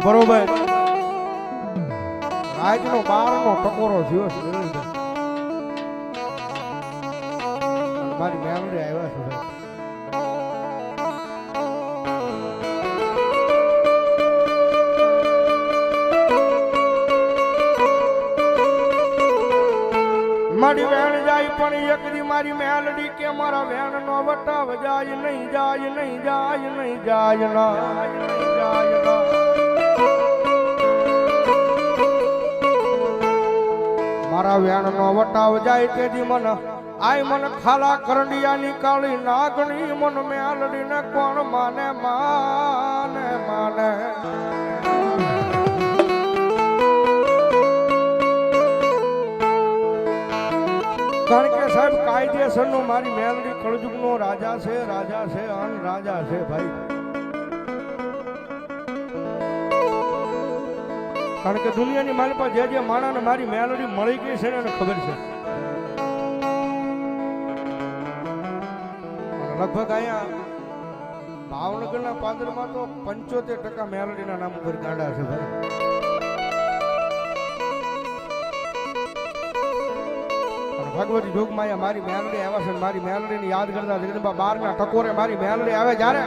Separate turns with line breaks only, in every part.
બરોબર રાજનો 12નો ટકોરો થયો છે મારી મેમરી આવ્યા છે ભાઈ મારી વેણ જાય પણ એક દી મારી મેલડી કે મારા વેણ નો વટાવ જાય નહીં જાય નહીં જાય નહીં જાય ના જાય ના મારા વેણ નો વટાવ જાય તેથી મન આય મન ખાલા કરંડિયા ની કાળી નાગણી મન મેલડી ને કોણ માને માને માને કારણ કે સાહેબ કાયદેસર નો મારી મેલડી કળજુગ નો રાજા છે અન રાજા છે ભાઈ કારણ કે દુનિયાની મારી પાસે જે માણસ ને મારી મેલડી મળી ગઈ છે ને એને ખબર છે લગભગ અહીંયા ભાવનગરના પાદરમાં તો 75% મેલડીના નામ ઉપર ગાડા છે ભાઈ ભગવતી જોગમાં મારી મેલડી આવે છે મારી મેલડીને યાદ કરતા જગદંબા 12ના ટકોરે મારી મેલડી આવે જ્યારે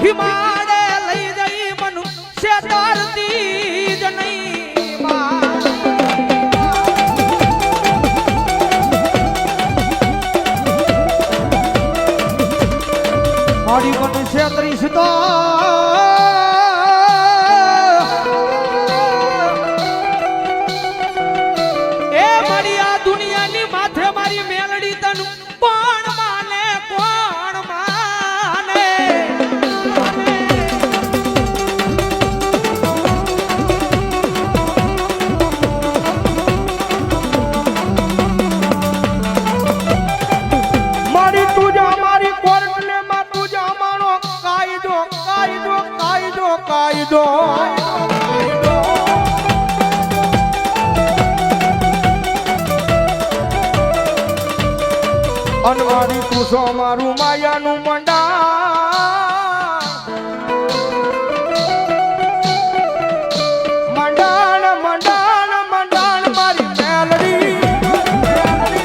હિમાડે લઈ જઈ મનુષ્ય તારતી જ નહીં મારી મનુષ્ય 30 તો એ મારી આ દુનિયાની માથે મારી મેલડી તન કોણ માને કોણ માને
કાયદો અનવારી પૂછો મારું માયાનું મંડા મંડાણ મંડાણ મંડાણ મારી મેલડી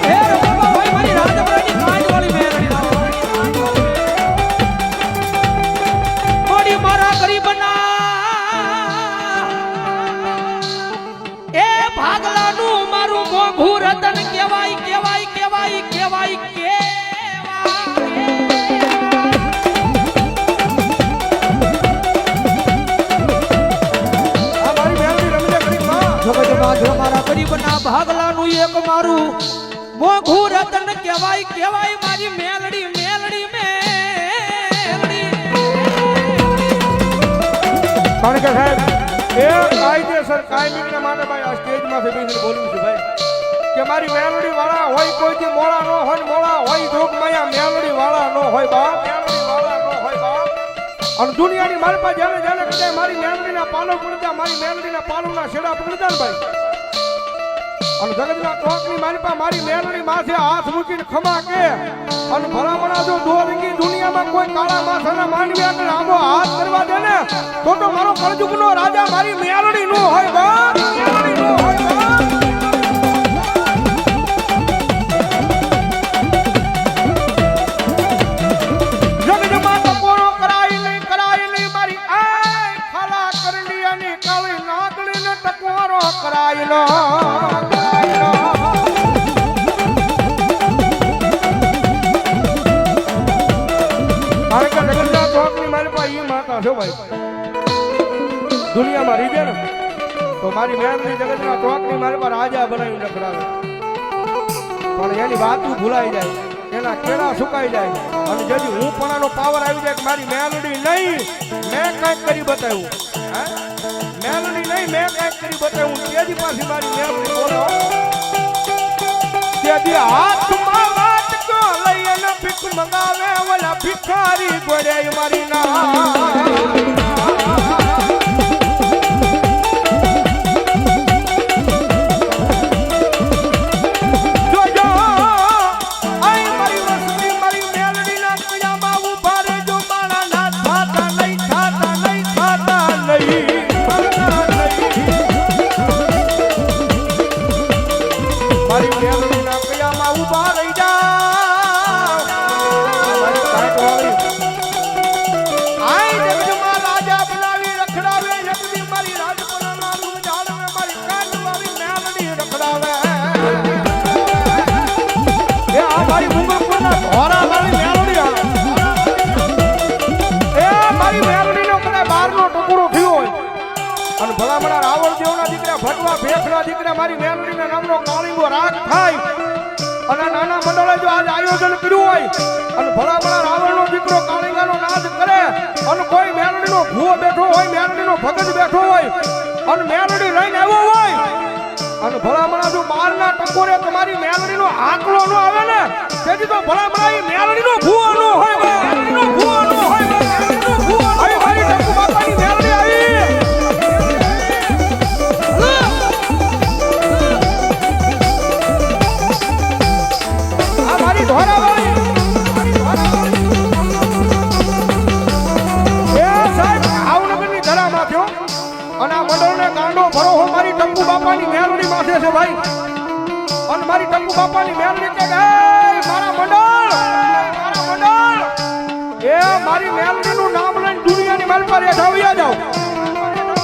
હે ભાઈ મારી રાજપરાની કાંડવાળી મેલડી મોડી મારા ગરીબના એ ભાગલાનું મારું મોંઘું રતન કહેવાય કહેવાય કહેવાય કહેવાય મારા ગરીબના ભાગલાનું એક મારું મોંઘું રતન કહેવાય કહેવાય મારી મેલડી મેલડી મેલડી
કારણ કે સાહેબ એ કાયદેસર કાયમી માને ભાઈ આ સ્ટેજ માંથી બેસીને બોલું છું ભાઈ કે મારી મેલડી વાળા હોય કોઈથી મોળા નો હોય મોળા હોય જોગ માયા મેલડી વાળા નો હોય બાપ મેલડી વાળા નો હોય બાપ અને દુનિયાની મારી પાસે જેને જેને કદાચ મારી મેલડીના પાલો પડતા મારી મેલડીના પાલોના છેડા પડતા ને ભાઈ અને જગતના ટોકની મારી પાસે મારી મેલડી માથે હાથ મૂકીને ખમા કે અને ભલામણા જો દોરંગી દુનિયામાં કોઈ કાળા માથાના માંડવી આગળ આંબો હાથ કરવા દે ને તો મારો કળજુગનો રાજા મારી મેલડી નો હોય બાપ મેલડી નો હોય બાપ જગતમાં ટકોરો કરાય નહીં મારી આય ખાલા કરંડિયાની કાળી નાગણીને ટકોરો કરાય નો દુનિયામાં રીજે ને તો મારી મેલડી જગતના ચોકની મારી પર રાજા બનાવી રખડાવે પણ એની વાતું ભૂલાઈ જાય એના કેળા સુકાઈ જાય અને જેથી હું પણ આનો પાવર આવી જાય કે મારી મેલડી નહીં મેં કંઈક કરી બતાવ્યું હે મેલડી નહીં મેં કંઈક કરી બતાવ્યું તેજી પાછી મારી મેલડી બોલો તેજી હાથમાં વાટકો લઈ અને ભીખ મંગાવે ઓલા ભિખારી ગોળે મારી ના ભલામણા રાવણ દેવના દીકરા ભટવા ભેખના દીકરા મારી મેલડીના નામનો કાળીંગો રાગ થાય અને નાના મંડળે જો આજ આયોજન કર્યું હોય અને ભલામણા રાવણનો દીકરો કાળીંગાનો નાદ કરે અને કોઈ મેલડીનો ભૂવો બેઠો હોય મેલડીનો ભગત બેઠો હોય અને મેલડી લઈને આવ્યો હોય અને ભલામણા જો બારના ટકોરે તમારી મેલડીનો આંકડો ન આવે ને તેથી તો ભલામણા એ મેલડીનો ભૂવો ન હોય મેલડીનો ભૂવો ન હોય મેલડીનો ભૂવો આવી મારી ટકુ બાપાની મેલડી આવી અને આ મંડળને ગાંડો ભરો હો મારી ટંકુ બાપાની મેલડી માથે છે ભાઈ અને મારી ટંકુ બાપાની મેલડી કે મારા મંડળ એ મારી મેલડીનું નામ લઈને દુનિયાની માલ પર હેઠાવ્યા જાવ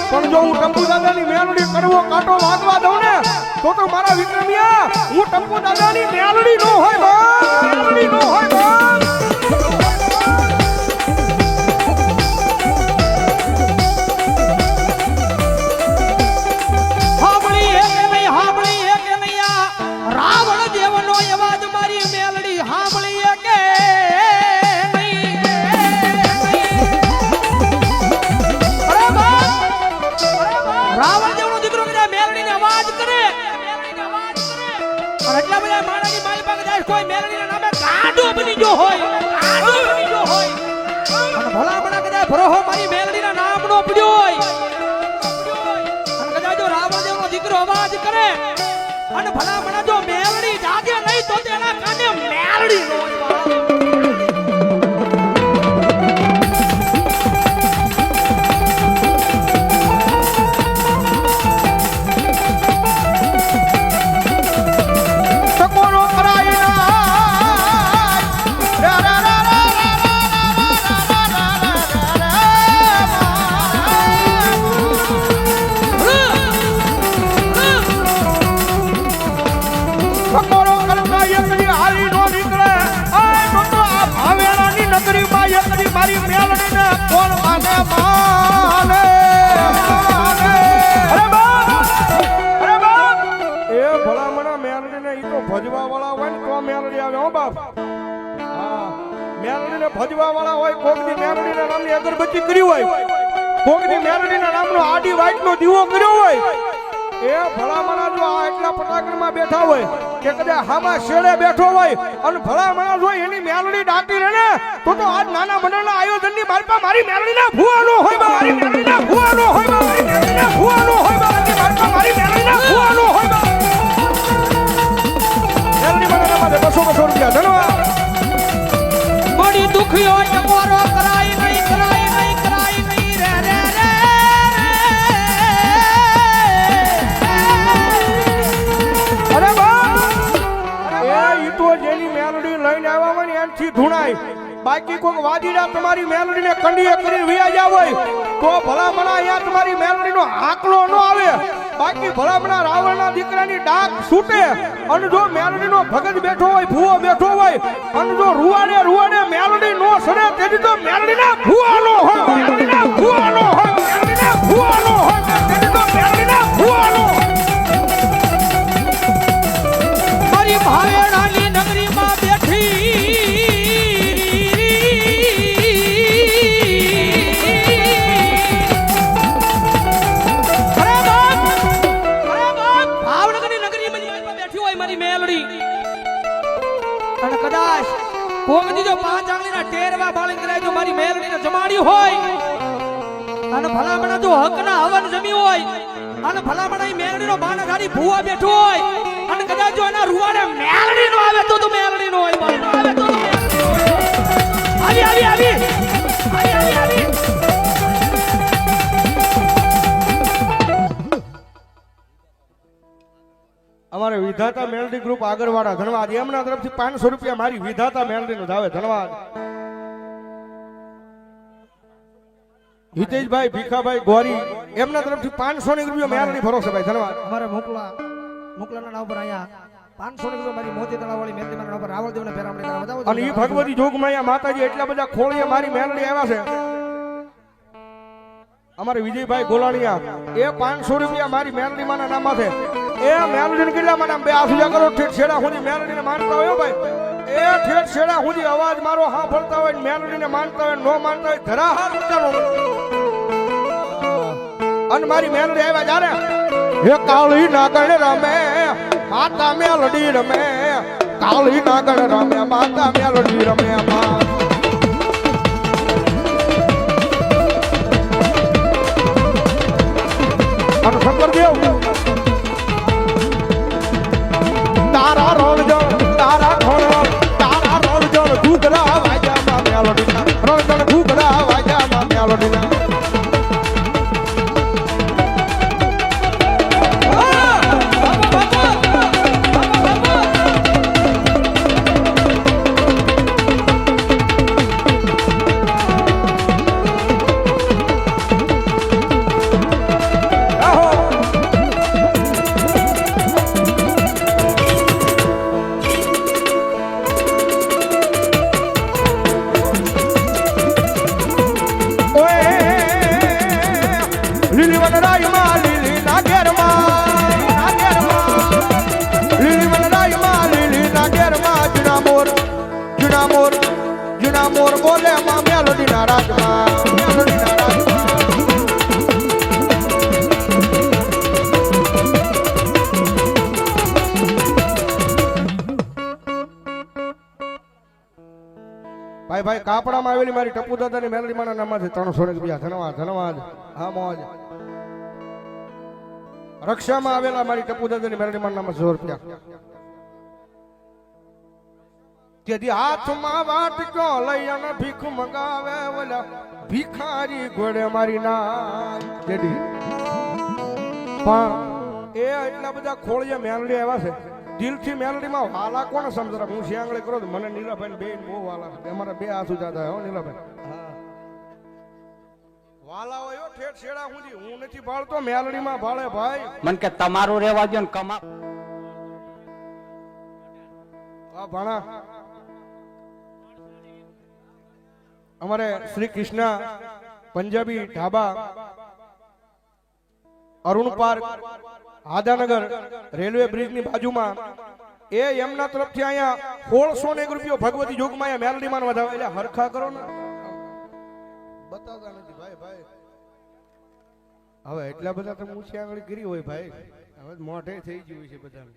પણ જો હું ટંકુ દાદાની મેલડી કરવો કાંટો વાગવા દઉં ને તો મારા વિક્રમિયા હું ટંકુ દાદાની મેલડી નો હોય મેલડી નો હોય ભરોહો મારી મેલડીના નામનો પડ્યો હોય અને કદાચ જો રાવણ દેવનો દીકરો અવાજ કરે અને ભલામણા જો મેલડી જાગે નહીં તો તેના કાને મેલડી નો ભજવા વાળા હોય ને તો મેલડી આવે હો બાપ હા મેલડીને ભજવા વાળા હોય કોકની મેલડીના નામની અગરબત્તી કરી હોય કોકની મેલડીના નામનો આડી વાઈટનો દીવો કર્યો હોય એ ભલામણા જો આ એટલા પટાકડમાં બેઠા હોય કે કદાચ હામા શેડે બેઠો હોય અને ભલામણા જો એની મેલડી ડાકી રહે ને તો આજ નાના મંડળના આયોજનની માલપા મારી મેલડીના ભૂવાનો હોય મારી મેલડીના ભૂવાનો હોય મારી મેલડીના ભૂવાનો હોય મારી માલપા મારી મેલડીના ભૂવાનો હોય બસો રૂપિયા ધન્યવાદ બડી દુખિયો ટકોરો કરાય નહીં રે રે રે અરે બા એ ઈ તો જેની મેલડી લઈને આવ્યા હોય ને એનથી ધૂણાય બાકી કોઈક વાદીડા તમારી મેલડીને કંડીએ કરી વિયા જાવ હોય તો ભલામણા અહીંયા તમારી મેલડીનો આંકડો ન આવે બાકી ભલામણા રાવણના દીકરાની ડાક છૂટે અને જો મેલડીનો ભગત બેઠો હોય ભૂવો બેઠો હોય અને જો રૂવાડે મેલડી નો સડે તેથી તો મેલડીના ભૂવાનો હોય મેલડીના ભૂવાનો હોય મેલડીના ભૂવાનો હોય તેથી તો મેલડીના ભૂવાનો
ભલામણા જો હકના હવન જમી હોય અને ભલામણા મેલડીનો બાણ ગાડી ભૂવા બેઠો હોય અને કદાચ જો એના રૂવાડે મેલડી નો આવે તો મેલડી નો હોય બાણ આવે તો આવી આવી આવી આવી આવી આવી
અમારે વિધાતા મેલડી ગ્રુપ આગળવાળા ધન્યવાદ એમના તરફથી 500 રૂપિયા મારી વિધાતા મેલડી નો ધાવે ધન્યવાદ હિતેશભાઈ ભીખાભાઈ ગોરી એમના તરફથી 500 રૂપિયા મેલડી ભરોસે ભાઈ ધન્યવાદ
અમારે મોકલાના નામ પર અહીંયા 500 ની મારી મોતી તળાવવાળી મહેંદી મારા નામ પર રાવળ દેવને પેરામણી કરાવવા બતાવો
અને ઈ ભગવતી જોગમાયા માતાજી એટલા બધા ખોળીએ મારી મેલડી આવ્યા છે અમારે વિજયભાઈ ગોલાણીયા એ 500 રૂપિયા મારી મેલડી માના નામ છે એ મેલડીને કેટલા માના બે આસુજા કરો ઠેઠ છેડા સુધી મેલડીને માનતા હોય ભાઈ એ ઠેઠ છેડા સુધી અવાજ મારો સાંભળતા હોય મેલડીને માનતા હોય નો માનતા હોય ધરાહાર ઊંચાનો અને મારી મેલડી આવ્યા જારે હે કાળી નાગણ રમે માતા મેલડી રમે કાળી નાગણ રમે માતા મેલડી રમે અને શંકરદેવ તારા રોણજણ તારા ઢોળ તારા રોણજણ ઘૂઘરા વાજામાં મેલડીના રોણજણ ઘૂઘરા વાજામાં મેલડીના મોર બોલે માં મેલડીના રાજમાં મેલડીના રાજમાં ભાઈ ભાઈ કાપડામાં આવેલી મારી ટપુ દાદાની મેલડી માના નામમાંથી 300 રૂપિયા ધન્યવાદ ધન્યવાદ હા મોજ રક્ષામાં આવેલા મારી ટપુ દાદાની મેલડી માના નામમાં 100 રૂપિયા તેથી હાથમાં વાટકો લઈ અને ભીખ મંગાવે ઓલા ભિખારી ઘોડે મારી નામ તેથી પણ એ એટલા બધા ખોળિયા મેલડી આવ્યા છે દિલથી મેલડીમાં વાલા કોણ સમજરા હું શિયાંગળે કરો મને નીલાભાઈ બે બહુ વાલા છે અમારા બે આસુ જાતા હો નીલાભાઈ વાલા હોય ઠેઠ છેડા હું નથી ભાળતો મેલડીમાં ભાળે ભાઈ
મન કે તમારું રહેવા દો ને કમા
આ ભણા અમારે શ્રી કૃષ્ણ પંજાબી ઢાબા અરુણ પાર્ક આદાનગર રેલવે બ્રિજ ની બાજુમાં એ એમના તરફથી અહીંયા 1601 રૂપિયો ભગવતી જોગમાયા મેલડી માં વધાવે એટલે હરખા કરો ને બતાવતા નથી ભાઈ ભાઈ હવે એટલા બધા તો મૂછી આંગળી કરી હોય ભાઈ હવે મોઢે થઈ ગયું છે બધાને